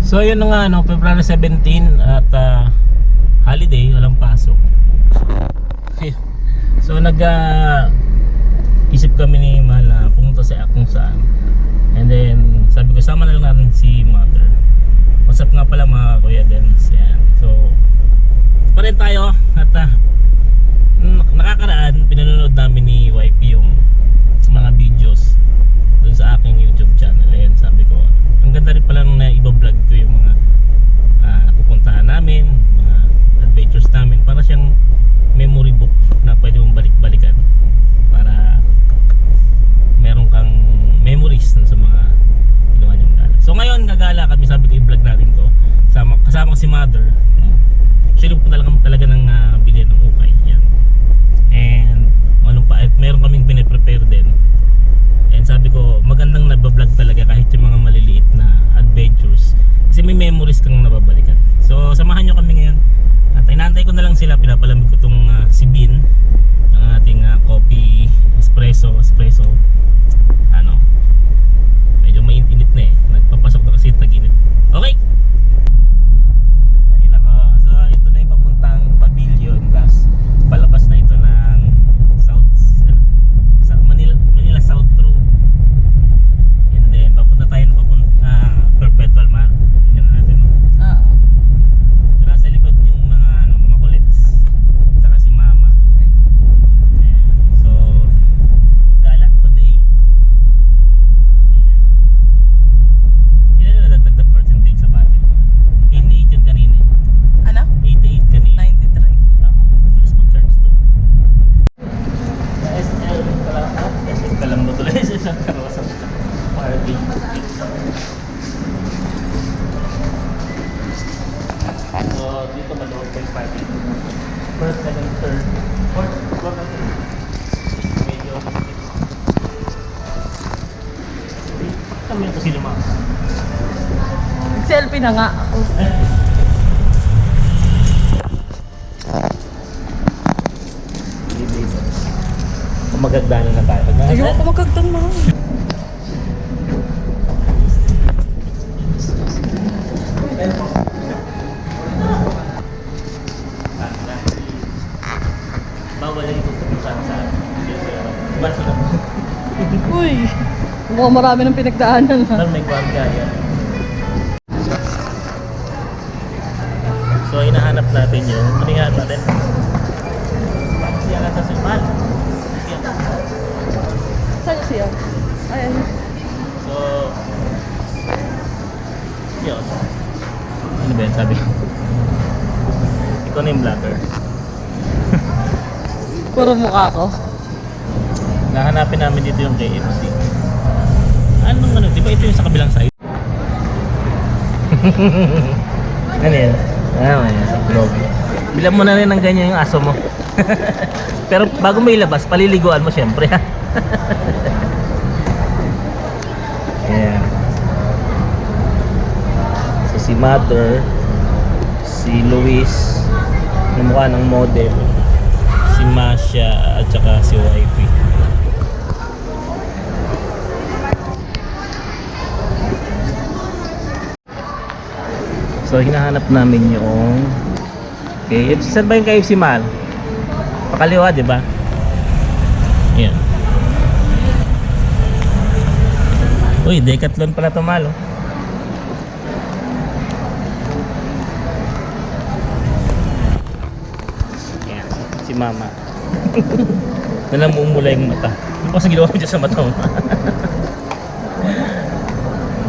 So yun na nga, February 17 at holiday, walang pasok. So isip kami ni Mahal na pumunta sa kung saan. And then sabi ko, sama na lang natin si Mother. What's up nga pala mga kuya Dens. Yan. So pa rin tayo at nakakaraan pinanonood namin ni YP yung mga videos dun sa aking YouTube channel. And sabi ko, ang ganda rin pala na iba-vlog ko yung mga napupuntahan namin, mga adventures namin, para siyang memory book na pwede mong balik-balikan para meron kang memories sa mga ginawa niyong gala. So ngayon gagala kami, sabi ko i-vlog natin to kasama ko si Mother. Actually punta lang kami talaga ng bilhin ng ukay. Yan. And ano pa, at meron kaming piniprepare din. And sabi ko magandang nagbablog talaga kahit yung mga maliliit na adventures kasi may memories kang nababalikan. So samahan nyo kami ngayon at inaantay ko na lang sila. Pinapalamig ko tong si Bean, ang ating coffee espresso. Ano, medyo mainit na nagpapasok na kasi tag-init. Okay, ay nako. So ito na yung papuntang pavilion, gas palabas na ito ng Manila South Road. And then papunta tayo ng Perpetual Man. Yun yung natin, no? Oo. So nasa likod yung mga makulits, saka si Mama. Ayan. So gala today. Ayan. Ilan na nagdagdag na percentage sa battery? 88 yun kanina. Ano? 88 kanina. 93. Bilis mag-charge to. SL ka lang mo tuloy sa isang karosa. Party. So dito maloob pa yung parking. First, second, third, fourth, fourth natin. Medyo kami ito sila mga. Selfie na nga ako. Kung magagdanan na tayo. Ayoko magkagtang mo. Bawal lang ito kung saan saan. Ba't sila? Uy, mukhang marami ng pinagdaanan ha. May kwarga yan. So hinahanap natin yung hinahanap natin. Siya ka sa silman. Saan siya? Ayan. So yun. Ano ba yan sabi ko? Ikaw na yung vlogger. Puro mukha ko. Nahanapin namin dito yung KFC. Anong di ba ito yung sa kabilang side? Ano yan? Yan, sa vlog. Bilang mo na rin ng ganyan yung aso mo. Pero bago mo ilabas, paliliguan mo syempre. Yeah. So si Mother, si Luis, na mukha ng model, si Masha at saka si YP. So hinahanap namin yung KFC. Saan ba yung KFC, Mahal? Pakaliwa, di ba? Yan. Uy, Decathlon pala ito, Mahal. Yan, si Mama. Nalamumula yung mata. Ano kasi ginawa mo dyan sa mata mo?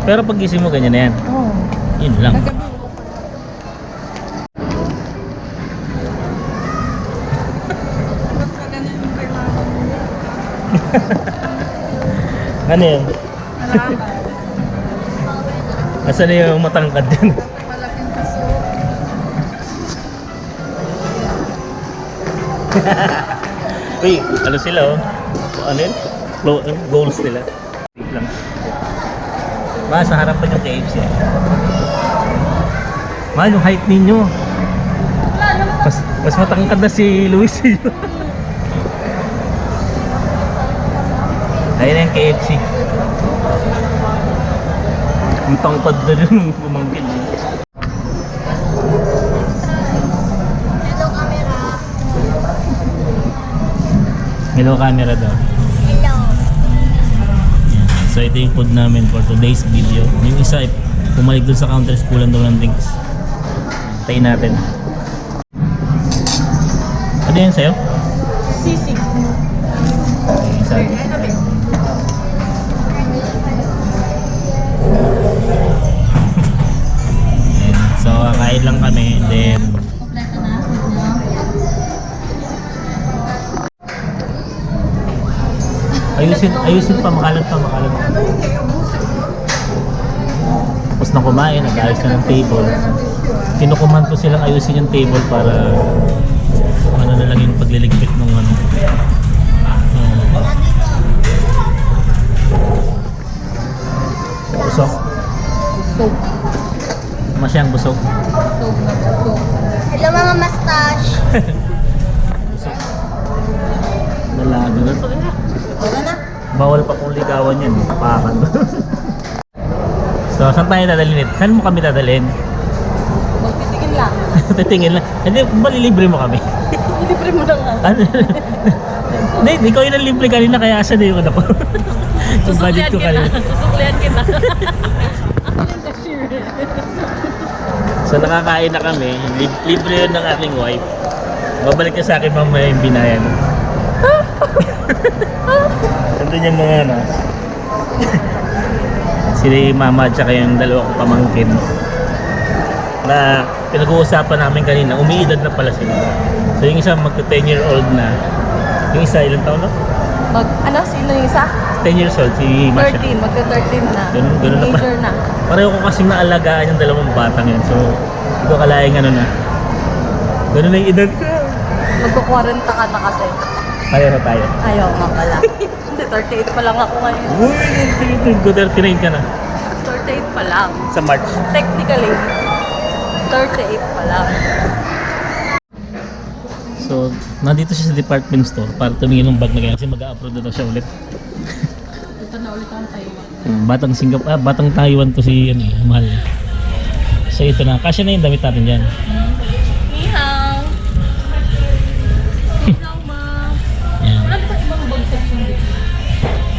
Pero pag gising mo, ganyan na yan. Oo. Yun lang. Ano yun? Asan na yung matangkad dyan? Malaking kaso. Uy, ano sila oh? Ano yun? Goals nila. Wait lang. Ba, sa harapan yung KFC. Mahal, yung height ninyo. Mas matangkad na si Luis. Ayun yung KFC. Ang tangkad na rin ng pumangkin. Hello camera daw. Hello. Yan. So ito yung food namin for today's video. Yung isa ay pumalik doon sa counters, kulang daw ng drinks. Tayin natin. Ano yan sa'yo? Sisig. Okay, isa. Ayan. So kakain lang kami, then Kompleto na. Food nyo. ayusin pa, makalat pa. Tapos na kumain, nag-ayos na ng table. Kinukuman ko silang ayusin yung table para ano na lang yung pagliligpit ng ano. Busog? Soap. Masyang busog. Soap na soap. Hello mga mustache. Nalago na. Wala na. Bawal pa kung ligawan yan. Pakan. So, saan tayo dadalhin? Saan mo kami dadalhin? Magtitingin lang. Titingin lang. Hindi, balilibre mo kami. Ilibre mo lang ah. Ano? Hindi, ikaw yung libre kanina kaya asa na yung ano ko. Yung budget ko kanina. Susuklihan kita. So nakakain na kami. Libre yun ng aking wife. Babalik ka sa akin mamaya yung binayan. Nandun yung mga ano. Si mama at saka yung dalawa kong pamangkin. Na pinag-uusapan namin kanina, umiidad na pala sila. So yung isa magka 10-year-old na. Yung isa ilang taon na? Ano? Sino yung isa? 10 years old, si Masha. 13. Magka-13 na. Ganun na pa. Teenager na. Pareho ko kasing naalagaan yung dalawang batang yun. So, hindi ko kalaing ano na. Ganun na yung edad ko. Magko-40 ka na kasi. Kaya na tayo. Ayaw nga pala. Hindi, 38 pa lang ako ngayon. Uy, go 39 ka na. 38 pa lang. Sa March. Technically, 38 pa lang. So, nandito siya sa department store para tumingin ng bag na ganyan kasi mag-a-upload na daw siya ulit. Ito na ulit ang Taiwan. Batang Singapore, batang Taiwan to si ano, mahal. So ito na, kasya na yung damit natin dyan. Ni hao. Ni hao, ma. Yan. Wala ba ibang bag section dito?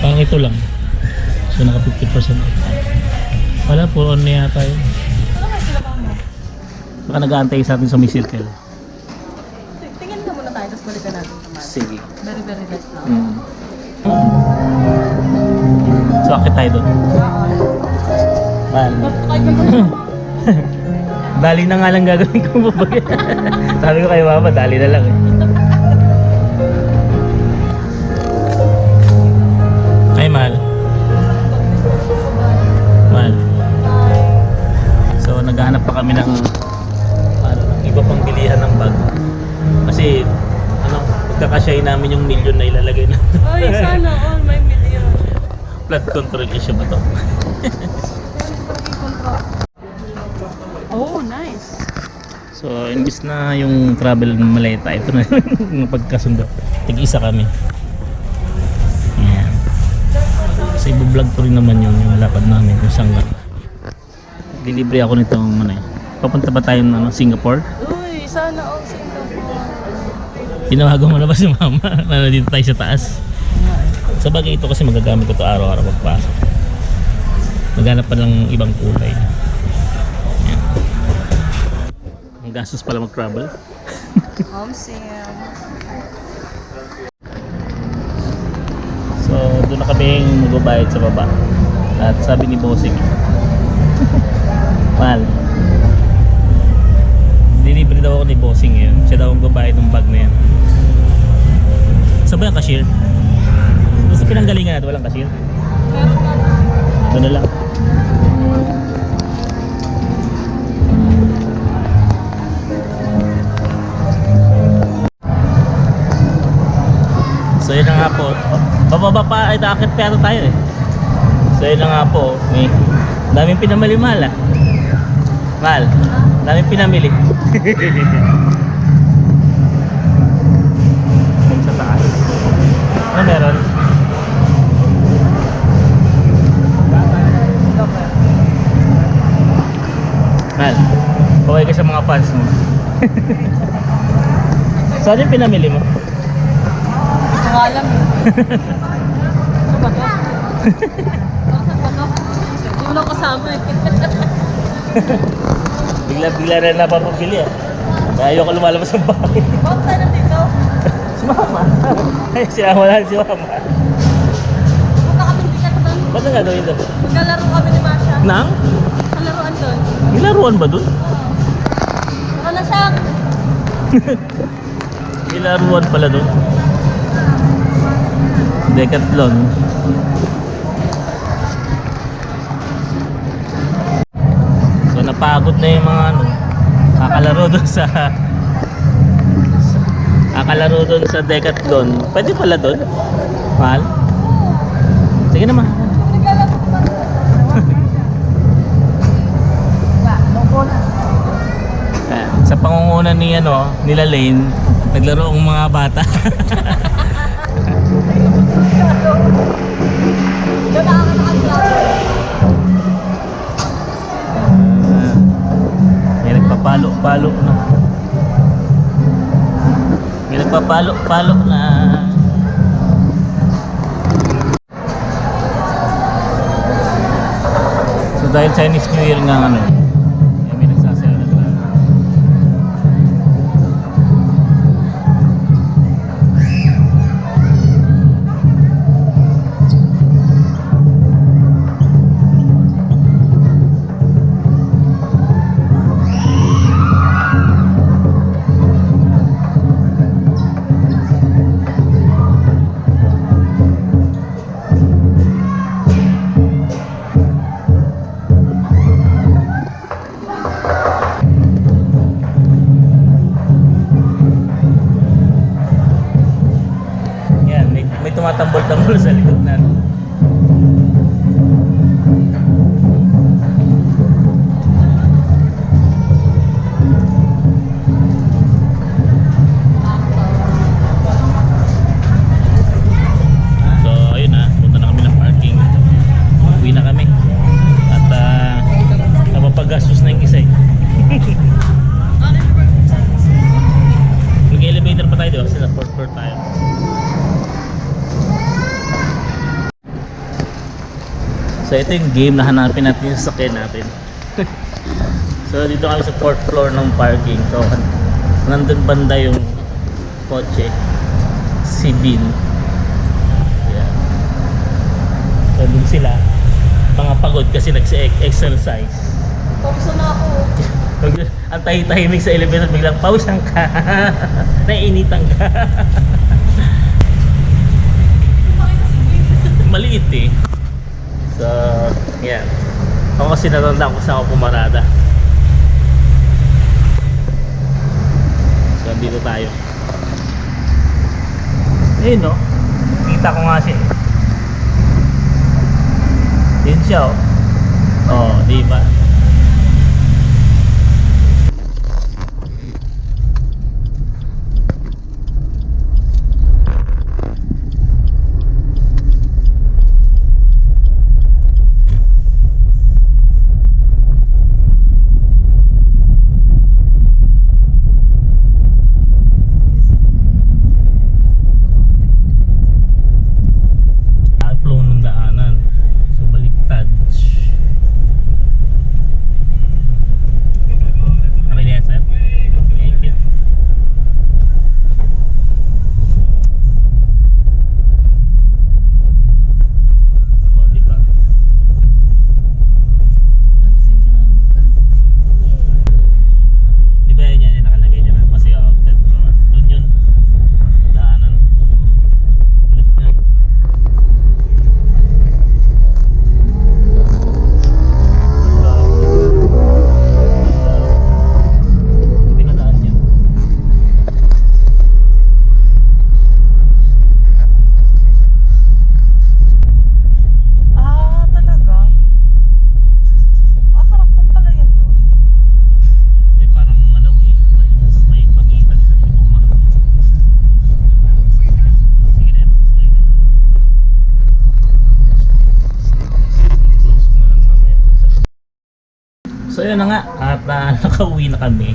Parang ito lang. So naka 50% off. Wala, puro on na yata yun. Ano kayo sila ba mo? Baka nag-aantay sa atin sa may circle. Tingin na muna tayo, tapos balikan natin naman. Sige. Very, very light lang. So akit tayo doon. Man. Kahit naman. Dali na nga lang gagawin ko babagay. Sabi ko kay mama, dali na lang eh. Ay, mahal. Mahal. So, naghahanap pa kami ng ng iba pang bilihan ng bag. Kasi, pagkakasyahin namin yung milyon na ilalagay na. Ay, sana all may million. Flood control issue ba to? Oh, nice. So, imbis na yung travel ng maleta, ito na yung pagkasundo. Tig-isa kami. Ayan. Kasi ibablog ko rin naman yung lakad namin kung saan ka. Dilibre ako nitong ano eh. Papunta ba tayo ng Singapore? Uy, sana all Singapore. Tinawagan mo na ba si mama na nandito tayo sa taas? Sa bagay ito kasi magagamit ko ito araw-araw pagpasok. Maghanap pa lang ibang kulay. Ayan. Ang gastos pala mag-travel. Sim. So, doon na kami magbabayad sa baba. At sabi ni Bossing, mahal, delivery daw ako ni Bossing yun. Siya daw ang babayad ng bag na yan. Saan ba yung cashier? Sa pinanggalingan natin, walang cashier. Doon na lang. So yun na nga po. Bababa pa, ay akit pa yata tayo eh. So yun na nga po. May daming pinamili mahal ah. Mahal. Daming pinamili. Doon sa taas. Ano meron? Mahal. Paway ka sa mga fans mo. Saan yung pinamili mo? Ito nga nga alam eh. Ano ba to? Ano ba to? Hindi mo lang kasama eh. Bigla-bigla na napapabili ah. Kaya ayoko lumalabas ng bahay. Bakit tayo nandito? Si Mama. Ay, sinama na si Mama. Punta kami bigat doon. Ba't na gagawin doon? Maglalaro kami ni Masha. Nang? Sa laruan doon. Nilaruan ba doon? Saka na siya. Nilaruan pala doon. Decathlon. So napagod na yung mga ano, kakalaro doon sa kakalaro doon sa Decathlon. Pwede pala doon? Mahal? Sige na mahal. Naglalaro ko pa. Sa pangunguna ni ano, nila Lane, naglaro ang mga bata. Doon nakakalakas. May nagpapalo-palo na. May nagpapalo-palo na. So dahil Chinese New Year nga ano, may nagsasayaw na talaga. Yan, may tumatambol-tambol sa likod natin. So, ayun na, punta na kami ng parking. Uwi na kami. At napapagastos na yung isa eh. Nag-elevator pa tayo, di ba? Kasi na 4th floor tayo. So ito yung game na hanapin natin yung sasakyan natin. So dito kami sa 4th floor ng parking. So nandun banda yung kotse, si Bin. Ayan. So dun sila, mga pagod kasi nagsi-exercise. Pauso na ako. Ang tahimik sa elevator, biglang pawisan ka. Naiinitan ka. Maliit eh. So, yan. Ako kasi natanda ko saan ako pumarada. So, dito tayo. Ayun no. Kita ko nga siya eh. Yun siya oh. Oh, di ba? Flow ng daanan. So baliktad. Okay na yan, sir? Thank you. O, diba? Diba yan yung nakalagay dyan na Paseo Outlet? Doon yun. Daanan. Ulit na. Pinadaan yan. Ah, talaga? Ah, karaktong pala yan doon. May parang ano, may pagitan sa luma. Sige na yan. Okay na. Close ko na lang mamaya. So yun na nga. At nakauwi na kami.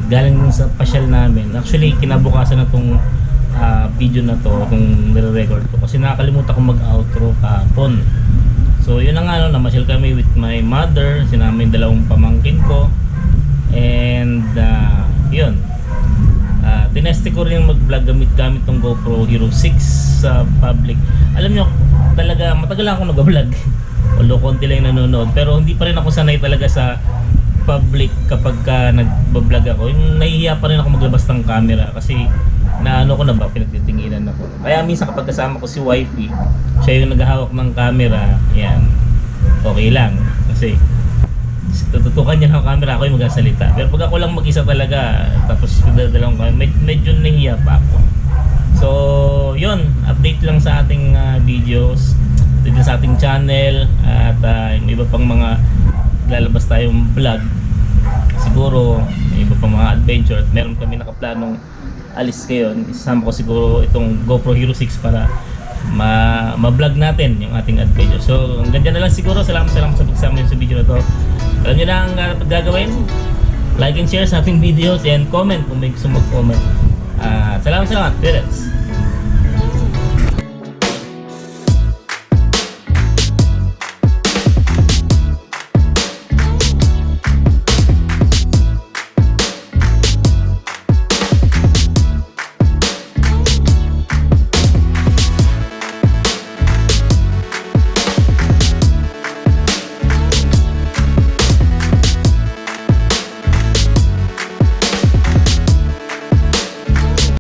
Galing dun sa pasyal namin. Actually, kinabukasan na tong video na to kung nire-record ko kasi nakakalimutan ko mag-outro kahapon. So yun na nga, no, namasyal kami with my mother, sinama yung dalawang pamangkin ko, and yun, tineste ko rin mag-vlog gamit tong GoPro Hero 6 sa public. Alam nyo, talaga matagal lang ako nag-vlog although konti lang yung nanonood, pero hindi pa rin ako sanay talaga sa public kapag nag-vlog ako. Yung nahihiya pa rin ako maglabas ng camera kasi naano ko na ba, pinagtitinginan ako. Kaya minsan kapag kasama ko si wifey, siya yung naghahawak ng camera, yan, okay lang kasi tututukan niya ng camera, ako yung magsasalita. Pero pag ako lang mag-isa talaga, tapos dalawang camera, medyo nahihiya pa ako. So yun, update lang sa ating videos dito sa ating channel, at yung iba pang mga lalabas tayong vlog, siguro may iba pang mga adventure, at meron kami nakaplanong alis ngayon. Isasama ko siguro itong GoPro Hero 6 para ma-vlog natin yung ating adventure. So hanggang dyan na lang siguro. Salamat sa pagsama nyo sa video na to. Alam nyo na ang dapat gagawin, like and share sa ating videos, and comment kung may gusto mag-comment. Salamat. Let's